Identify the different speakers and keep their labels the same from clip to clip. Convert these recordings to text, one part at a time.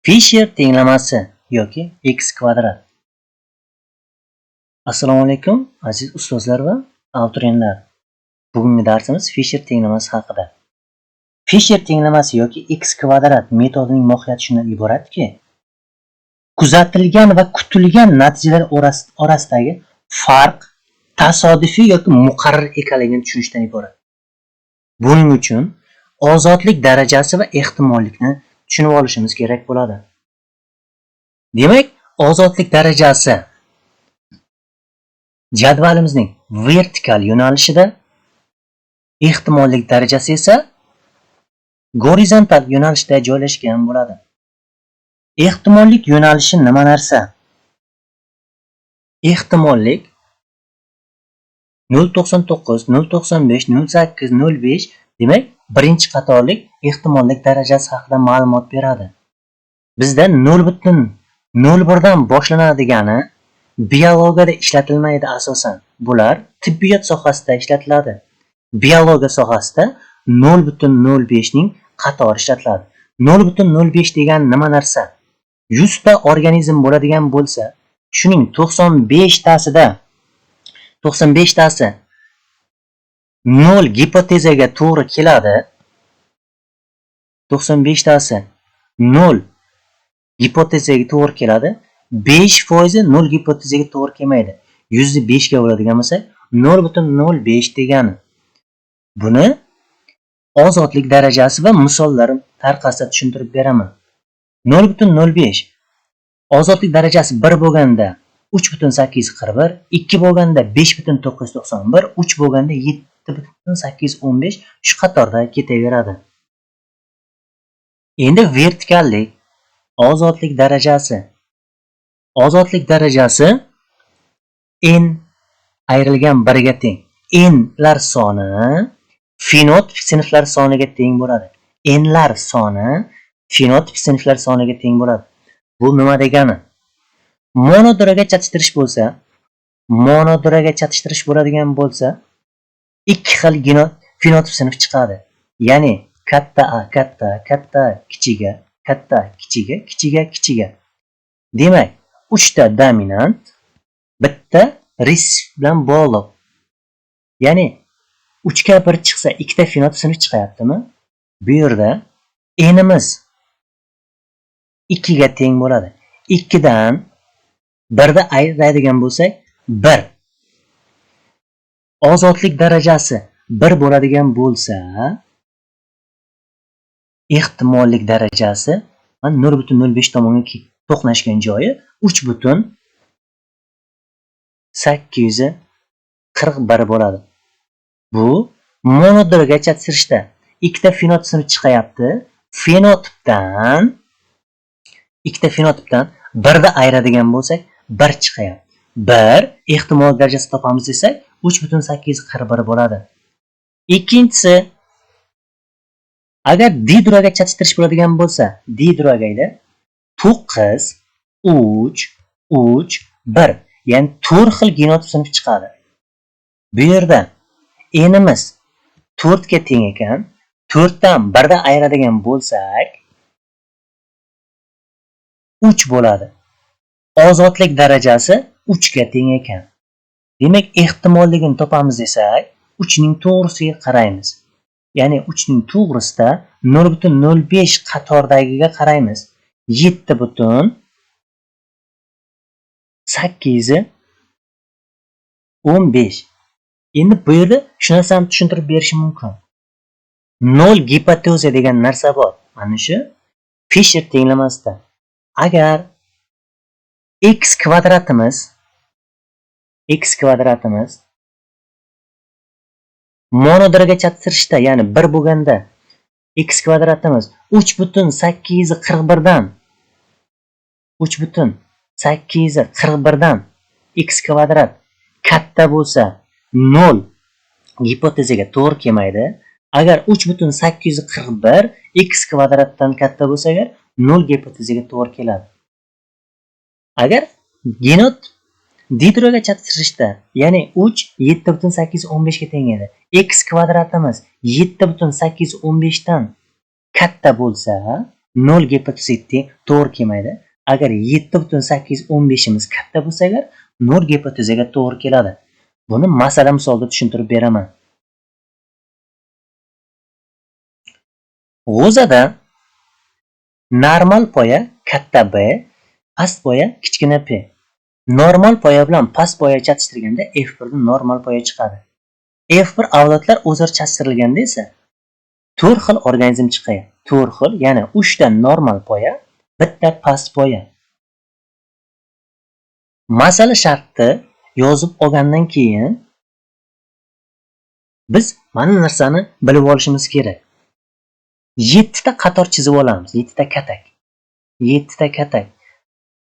Speaker 1: Fisher tenglamasi yoki x kvadrat. Assalomu alaykum aziz ustozlar va abituriyentlar. Bugungi darsimiz Fisher tenglamasi haqida. Fisher tenglamasi yoki x kvadrat metodining mohiyati shundan iboratki, kuzatilgan va kutilgan natijalar orasidagi farq tasodifiy yoki muqarrar ekanligini tushunishdan iborat. Buning uchun ozodlik darajasi va ehtimollikni tushunib olishimiz kerak bo'ladi. Demak, ozodlik darajasi jadvalimizning vertikal yo'nalishida, ehtimollik darajasi esa gorizontal yo'nalishda joylashgan bo'ladi. Ehtimollik yo'nalishi nima narsa? Ehtimollik 0.99, 0.95, 0.8, 0.5 demak, birinchi qatorlik ehtimollik darajasi haqida ma'lumot beradi. Bizda 0.01 dan boshlanadigan biologiyada ishlatilmaydi asosan. Bular tibbiyot sohasida ishlatiladi. Biologiya sohasida 0.05 ning qatori ishlatiladi. 0.05 degan nima narsa? 100 ta organizm bo'ladigan bo'lsa, shuning 95 tasi 0 gipotezaga to'g'ri keladi. 95 tasi 0 gipotezaga to'g'ri keladi. 5% 0 gipotezaga to'g'ri kelmaydi. 100 ga bo'ladigan bo'lsa 0.05 degani. Buni ozodlik darajasi va misollar tariqasida tushuntirib beraman. 0.05 ozodlik darajasi 1 bo'lganda 3.841, 2 bo'lganda 5.991, 3 bo'lganda 7.815 shu qatorda ketaveradi. Endi vertikallik ozodlik darajasi. Ozodlik darajasi n ayrilgan 1 ga teng. Nlar soni fenotip sinflar soniga teng bo'ladi. Nlar soni fenotip sinflar soniga teng bo'ladi. Bu nima degani? Monodiraga chatishtirish bo'ladigan bo'lsa, ikki xil fenotip sinf chiqadi. Ya'ni katta A katta, katta kichiga, katta kichiga, kichiga kichiga. Demak, 3 ta dominant, bitta resissiv bilan bog'liq. Ya'ni 3 ga 1 chiqsa, 2 ta fenotip sinf chiqayaptimi? Bu yerda n'imiz 2 ga teng bo'ladi. 2 dan 1 da ayiradigan bo'lsak, 1. Ozodlik darajasi 1 bo'ladigan bo'lsa, ehtimollik darajasi 0.05 tomonga to'qnashgan joyi 3.841 bo'ladi. Bu monodiraga chatishtırishda ikkita fenotip sinf chiqayapti. Fenotipdan 1 da ayiradigan bo'lsak, 1 chiqayapti. 1 ehtimollik darajasi topamiz desak, 3.841 bo'ladi. Ikkinchisi, agar dihidroga chatishtirish bo'ladigan bo'lsa, dihidrogada 9, 3, 3, 1, ya'ni 4 xil genotip sinf chiqadi. Bu yerda n'imiz 4 ga teng ekan, 4 dan 1 da ayiradigan bo'lsak 3 bo'ladi. Ozodlik darajasi 3 ga teng ekan. Demak, ehtimolligini topamiz desak, 3 ning to'g'risiga qaraymiz. Ya'ni 3 ning to'g'risida 0.05 qatordagiga qaraymiz. 7.815. Endi bu yerda shu narsani tushuntirib berishim mumkin. 0 gipoteza degan narsa bor. Mana shu Fisher tenglamasida. Agar x kvadratimiz monodiraga chatishtırishda, ya'ni 1 bo'lganda x kvadratimiz 3.841 dan x kvadrat katta bo'lsa 0 gipotezaga to'g'ri kelmaydi. Agar 3.841 x kvadratdan katta bo'lsa, 0 gipotezaga to'g'ri keladi. Agar genot dihidroga chatishtırishda, ya'ni 3 7.815 ga teng edi. X kvadratimiz 7.815 dan katta bo'lsa, 0 gipotezga teng to'g'ri kelmaydi. Agar 7,815imiz katta bo'lsa agar 0 gipotezaga to'g'ri keladi. Buni masala misolda tushuntirib beraman. G'o'zada normal poya katta B, past poya kichkina p. Normal poya bilan past poya chatishtirganda F1 dan normal poya chiqadi. F1 avlodlar o'zaro chatishtirilganda esa 4 xil organizm chiqadi. 4 xil, ya'ni 3 ta normal poya, bitta past poya. Masala shartni yozib olgandan keyin biz mana narsani bilib olishimiz kerak. 7 ta qator chizib olamiz. 7 ta katak. 7 ta katak.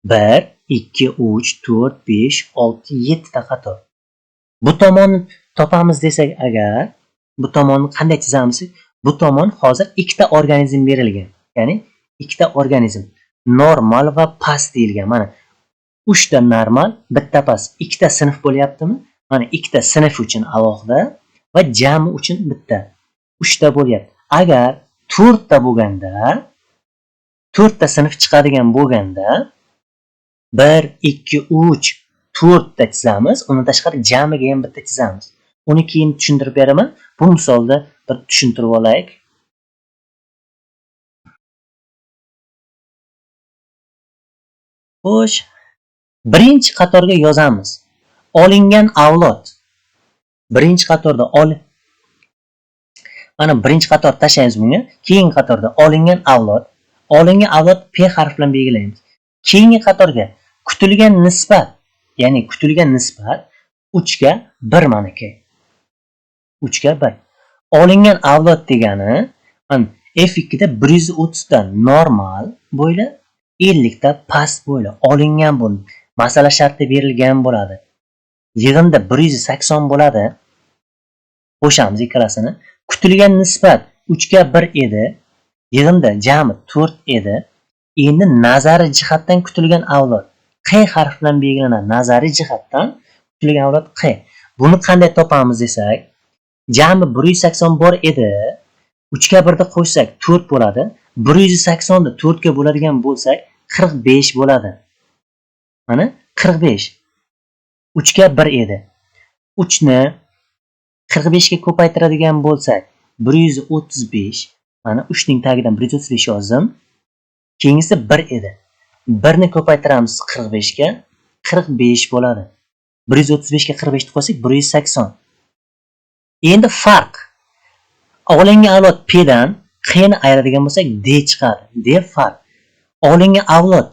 Speaker 1: 1, 2, 3, 4, 5, 6, 7 ta qator. Bu tomonni topamiz desak agar, bu tomonni qanday chizamiz? Bu tomon hozir ikkita organizm berilgan. Ya'ni ikkita organizm normal va past deyilgan. Mana 3 ta normal, bitta past. Ikkita sinf bo'lyaptimi? Mana ikkita sinf uchun alohida va jami uchun bitta. 3 ta bo'lyapti. Agar 4 ta bo'lganda, 4 ta sinf chiqadigan bo'lganda 1, 2, 3, 4 ta chizamiz. Undan tashqari jamiga ham bitta chizamiz. Uni keyin tushuntirib beraman. Bu misolda bir tushuntirib olaylik. Xo'sh, birinchi qatorga yozamiz. Olingan avlod. Birinchi qatorda mana birinchi qator tashlaymiz bunga. Keyingi qatorda olingan avlod. Olingan avlod P harfi bilan belgilaymiz. Keyingi qatorga kutilgan nisbat, ya'ni kutilgan nisbat 3 ga 1 maniki. 3 ga 1. Olingan avlod degani mana F2 da 130 ta normal bo'yli, 50 ta past bo'yli olingan bo'ldi. Masala sharti berilgan bo'ladi. Yig'inda 180 bo'ladi. Qo'shamiz ikkalasini. Kutilgan nisbat 3 ga 1 edi. Yig'inda jami 4 edi. Endi nazariy jihatdan kutilgan avlod Q harfi bilan belgilanadi. Nazariy jihatdan kutilgan avlod Q. Buni qanday topamiz desak, jami 180 bor edi. 3 ga 1 da qo'shsak 4 bo'ladi. 180 ni 4 ga bo'ladigan bo'lsak 45 bo'ladi. Mana 45. 3 ga 1 edi. 3 ni 45 ga ko'paytiradigan bo'lsak 135. Mana 3 ning tagidan 135 yozdim. Keyingisi 1 edi. 1 ni ko'paytiramiz 45 ga 45 bo'ladi. 135 ga 45 ni qo'shsak 180. Endi farq. Olingan avlod P dan Q ni ayiradigan bo'lsak D chiqadi. D farq. Olingan avlod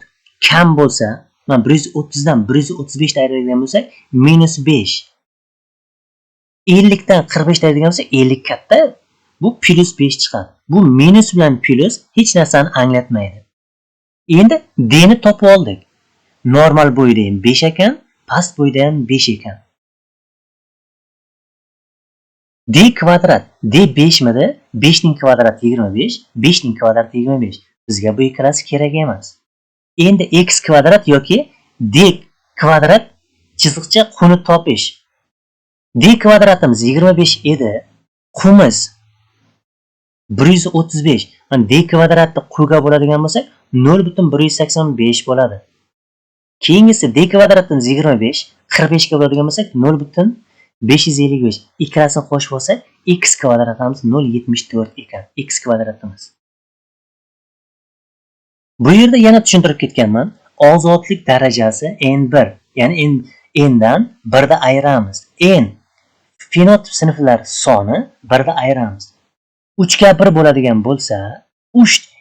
Speaker 1: kam bo'lsa, mana 130 dan 135 ni ayiradigan bo'lsak -5. 50 dan 45 ni ayiradigan bo'lsak 50 katta. Bu +5 chiqadi. Bu minus bilan plus hech narsani anglatmaydi. Endi D ni topib oldik. Normal bo'yida ham 5 ekan, past bo'yida ham 5 ekan. D kvadrat. D 5 midi? 5 ning kvadrati 25, 5 ning kvadrati 25. Bizga bu ikkalasi kerak emas. Endi x kvadrat yoki D kvadrat chiziqcha quni topish. D kvadratimiz 25 edi. Qimiz 135. Mana D kvadratni qga bo'ladigan bo'lsa 0,185 bo'ladi. Keyingisi D kvadratimiz 25, 45 ga bo'ladigan bo'lsak 0,555. Ikkalasini qo'shib olsak x kvadratimiz 0,74 ekan. X kvadratimiz. Bu yerda yana tushuntirib ketganman. Ozodlik darajasi n1, ya'ni n dan 1 da ayiramiz. N fenotip sinflar soni 1 da ayiramiz. 3 ga 1 bo'ladigan bo'lsa,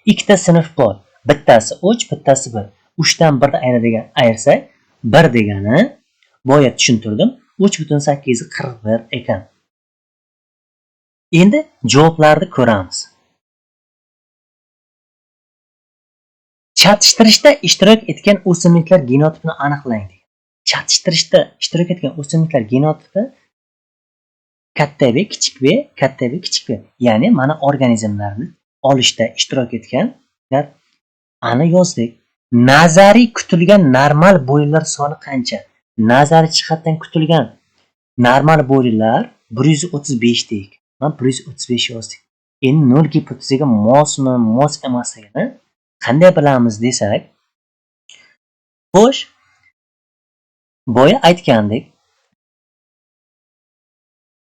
Speaker 1: ikkita sinf bor. Bittasi 3, bittasi 1. 3 dan 1 da ayirsak, 1 degani boya tushuntirdim. 3,841 ekan. Endi javoblarni ko'ramiz. Chatishtirishda ishtirok etgan o'simliklar genotipini aniqlang. Chatishtirishda ishtirok etgan o'simliklar genotipi katta V, kichik V, katta V, kichik V. Ya'ni mana organizmlarni olishda ishtirok etganlar ani yozdik. Nazariy kutilgan normal bo'ylar soni qancha? Nazariy jihatdan kutilgan normal bo'ylar 135 deylik. Mana 135 yozdik. Endi 0 gipotezaga mosmi, mos emasligini qanday bilamiz desak, xo'sh, boya aytgandik,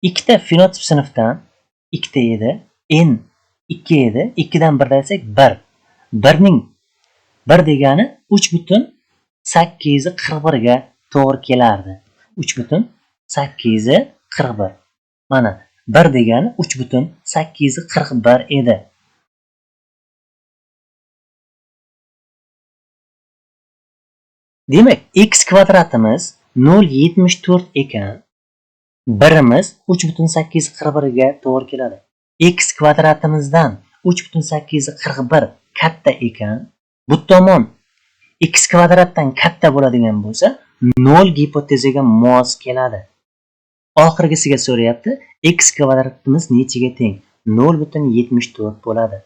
Speaker 1: ikkita fenotip sinfdan ikkita edi, n 2 edi, 2 dan 1 aytsak 1. 1ning 1 degani 3,841 ga to'g'ri kelardi. 3,841. Mana 1 degani 3,841 edi. Demak, x kvadratimiz 0,74 ekan. Birimiz 3,841 ga to'g'ri keladi. X kvadratimizdan 3,841 katta ekan. Bu tomon x kvadratdan katta bo'ladigan bo'lsa, 0 gipotezaga mos keladi. Oxirgisiga so'rayapti, x kvadratimiz nechaga teng? 0,74 bo'ladi.